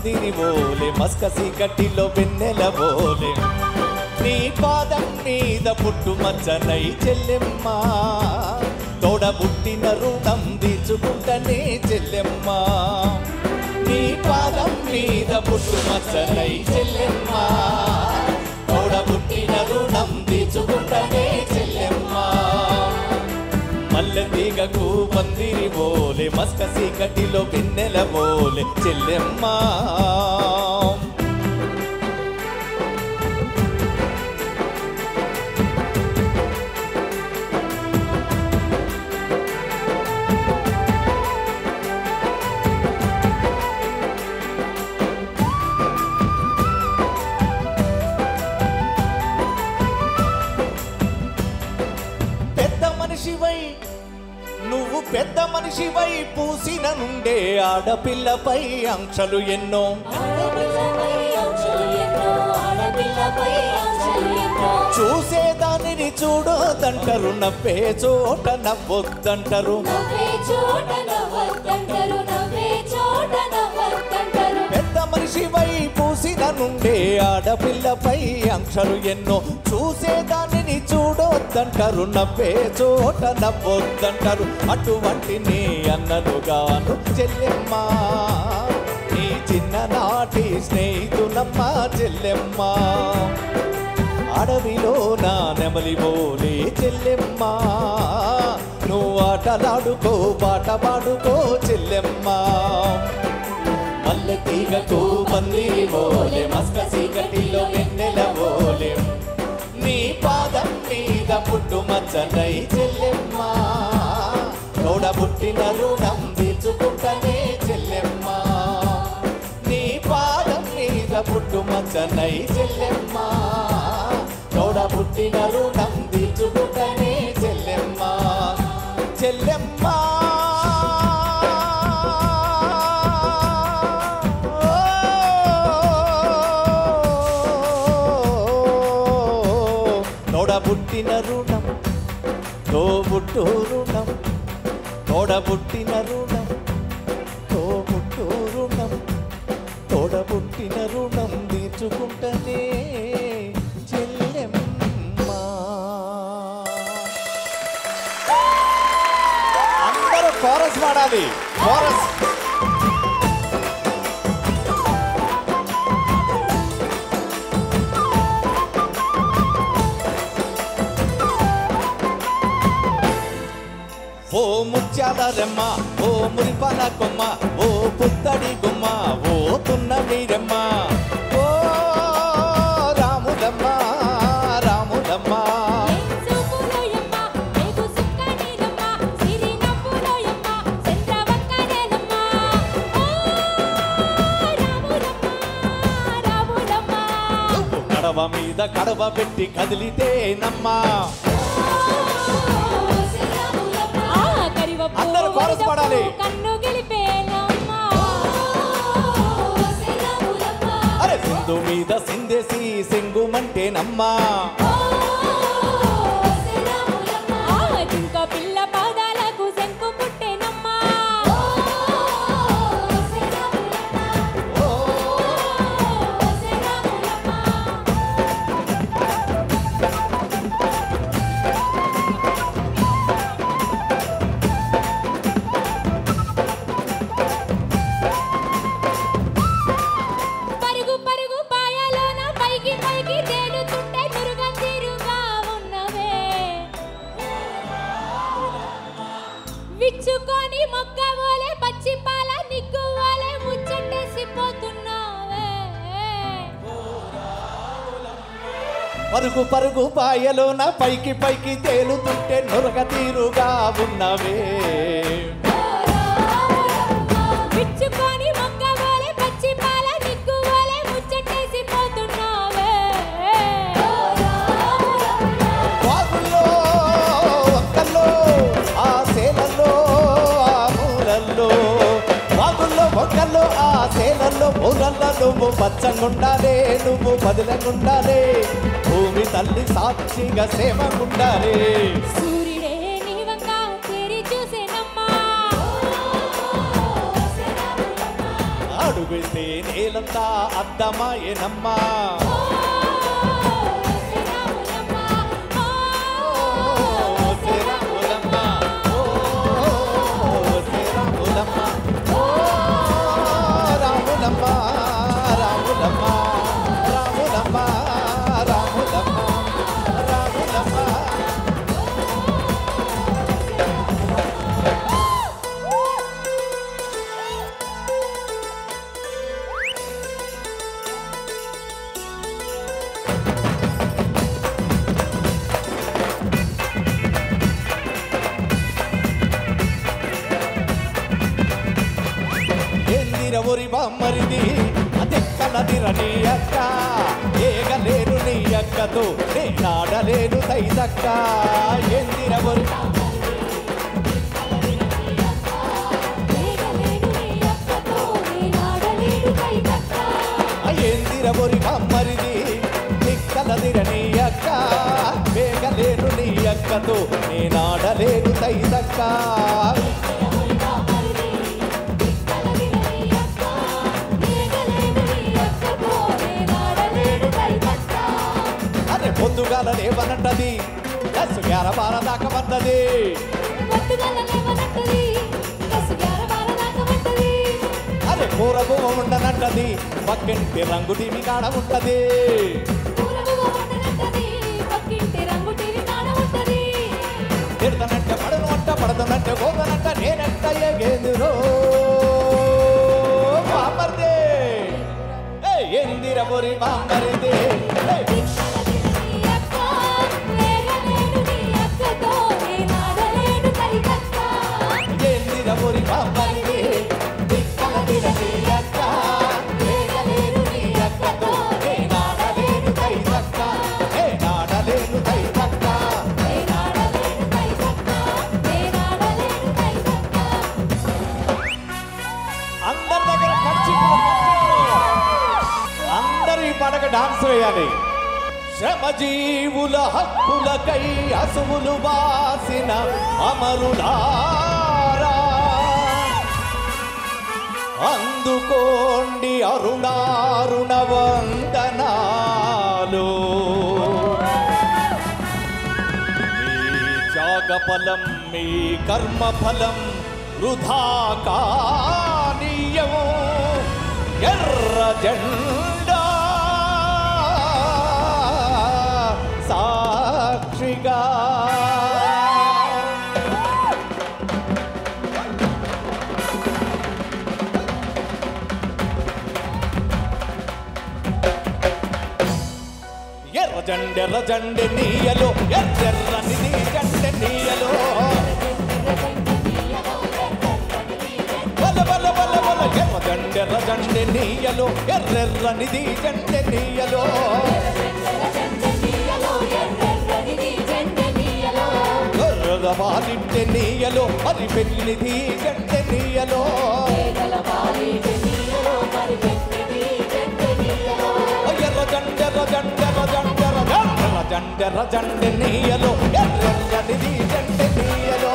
పందిరి ఓలే మస్కసి గట్టిలో వెన్నెల ఓలే నీ పాదం మీద పుట్టు మచ్చనై చెల్లెమ్మ తోడబుట్టిన రుణం తీర్చుకుంటనే చెల్లెమ్మ నీ పాదం మీద పుట్టు మచ్చనై చెల్లెమ్మ తోడబుట్టిన రుణం తీర్చుకుంటనే చెల్లెమ్మ మల్లె తీగకు పందిరి ఓలే మస్కసి గట్టిలో వెన్నెల ఓలే చెల్లెమ్మ నువ్వు పెద్ద మనిషివై పూసిన నుండే ఆడపిల్లపై ఆంక్షలు ఎన్నో చూసేదానిని చూడొద్దంటారు నవ్వే చోట నవ్వొద్దంటారు పెద్ద మనిషివై పూసిన నుండే ఆడపిల్లపై ఆంక్షలు ఎన్నో చూసేదానిని చూడొద్దంటారు నవ్వే చోట నవ్వొద్దంటారు అటువంటి నీ అన్నలుగాను చెల్లెమ్మ నీ చిన్ననాటి స్నేహితునమ్మ చెల్లెమ్మ అడవిలో నా నెమలి బోలే చెల్లెమ్మ నువ్వు ఆటలాడుకో పాట పాడుకో చెల్లెమ్మ మల్లె తీగకు పందిరి ఓలే మస్కసి గట్టిలో వెన్నెల ఓలే నీ పాదం మీద పుట్టు మచ్చనై చెల్లెమ్మ తోడబుట్టిన రుణం తీర్చుకుంటనే చెల్లెమ్మ నీ పాదం మీద పుట్టు మచ్చనై చెల్లెమ్మ తోడబుట్టిన రుణం తీర్చుకుంటనే చెల్లెమ్మ చెల్లెమ్మ తోడబుట్టిన రుణం తోబుట్టు రుణం తోడబుట్టిన రుణం తోబుట్టు రుణం తోడబుట్టిన రుణం తీర్చుకుంటనే చెల్లెమ్మ అందరూ కోరస్ పాడాలి కోరస్ ఓ ముత్యాల రెమ్మ ఓ మురిపాల కొమ్మ ఓ పుత్తడి గుమ్మ ఓ తున్న మీరమ్మ ఓ రాములమ్మ రాములమ్మ కడవ మీద కడవ పెట్టి కదిలితే నమ్మా అందరూ కోరస్ పాడాలి అరే సింధు మీద సిందేసి సింగుమంటే నమ్మా ఇంకా పిల్ల పాదాలకు శంకు పుట్టేనమ్మా విచ్చుకొని మొగ్గవోలే పచ్చి పాల నిగ్గువోలే ముచ్చటేసిపోతున్నావే పరుగు పరుగు పాయలోన పైకి పైకి తేలుతుంటే నురగ తీరుగా ఉన్నవే విచ్చుకొని మొగ్గవోలే పచ్చి పాల నిగ్గువోలే ముచ్చటేసిపోతున్నావే వాగుల్లో ఒక్కల్లో ఆ సేలల్లో ఆ మూలల్లో వాగుల్లో ఒక్కల్లో ఆ సేలల్లో మూలల్లో నువ్వు పచ్చగుండాలే నువ్వు బదిలగుండాలే భూమి తల్లి సాక్షిగా సేవగుండాలే సూర్యుడే నీవంగా తిరి చూసేనమ్మా అడుగేస్తే నేలంతా అద్దమాయేనమ్మా ఒరి బామ్మరిది అదెక్కనదిరని అక్క ఏగలేను నీ అక్కతో నేనాడలేను తైదక్క ఎందిర ఒరి ఎందిర ఒరి బామ్మరిది నిక్కలదిరని అక్క వేగలేను నీ అక్కతో నేనాడలేను తైదక్క పొద్దుగాల లేవనంటది కసు గ్యారబార దాకా పడ్డది అరే కూర బువ్వ ఉండనంటది పక్కింటి రంగు టీవీ కాడ ఉంటది తిడతనంటే పడను అంట పడదనంటే పోదనంట నేనంట ఎగేదురో బామర్దే ఎందిర బొరి బామరిదే ఒరి బామ్మరిది దిక్కలదిరని అక్క వేగలేను నీ అక్కతో నేనాడలేను తైదక్క నేనాడలేను తైదక్క అందరి దగ్గర అందరూ ఈ పాటకు డాన్స్ వేయాలి శ్రమజీవుల హక్కులకై అసువులు వాసిన అమరులా అందుకోండి అరుణారుణ వందనాలు మీ త్యాగఫలం మీ కర్మఫలం వృధా కానీయము ఎర్ర జెండా సాక్షిగా జండెర్ర జండె నీయలో ఎర్రెర్రని నీ జండె నీయలో బల బల బల బల ఎర్ర జండెర్ర జండె నీయలో ఎర్రెర్రని నీ జండె నీయలో గొర్రెల బాలింటె నీయలో మరి పెళ్లిది జండె నీయలో ఎర్ర జండెర్ర జండెర్ర జండెర్ర జండెర్ర జండె నీయలో ఎర్రెర్రనిది జండె నీయలో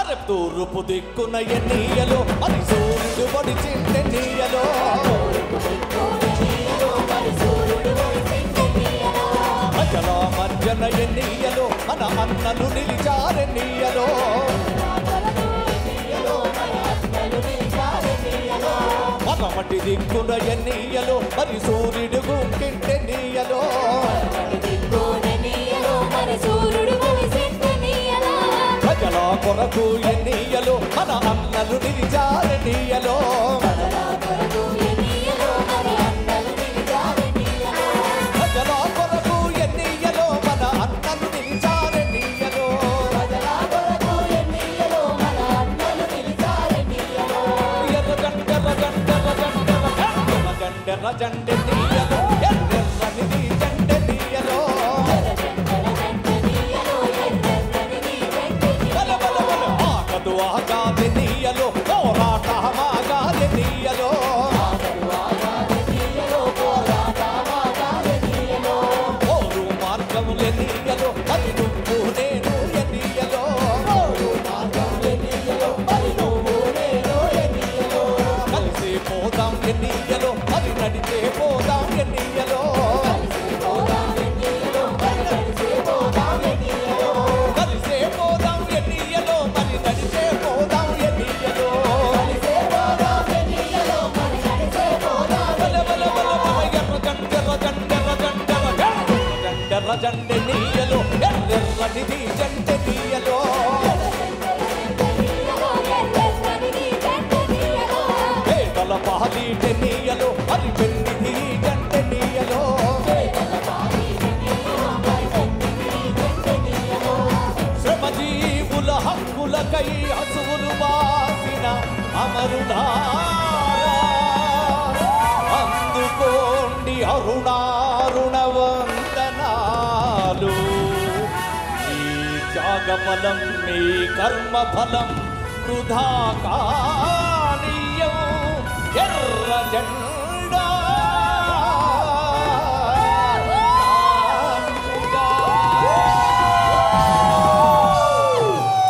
అరే తూర్పు దిక్కున ఎన్నీయలో మరి సూర్యుడు పడిచిండే నీయలో ప్రజల మధ్యన ఎన్నీయలో మన అన్నలు నిలిచారె నీయలో మగమటి దిక్కున ఎన్నీయలో మరి సూర్యుడు గుంకింటే నీయలో ప్రజల కొరకు ఎన్నీయలో మన అన్నలు నిలిచారె నీయలో ప్రజల కొరకు ఎన్నీయలో మన అన్నలు నిలిచారె నీయలో ఎర్ర జండెర్ర జండెర్ర జండెర్ర జండెర్ర జండె నీయలో ఎర్రెర్రనిది జండె నీయలో బల బల బల ఆకదు ఆక కొరకై అసువులు బాసిన అమరులారా అందుకోండి అరుణారుణ వందనాలు. మీ త్యాగఫలం మీ కర్మఫలం వృధా కానీయం. ఎర్ర జెండా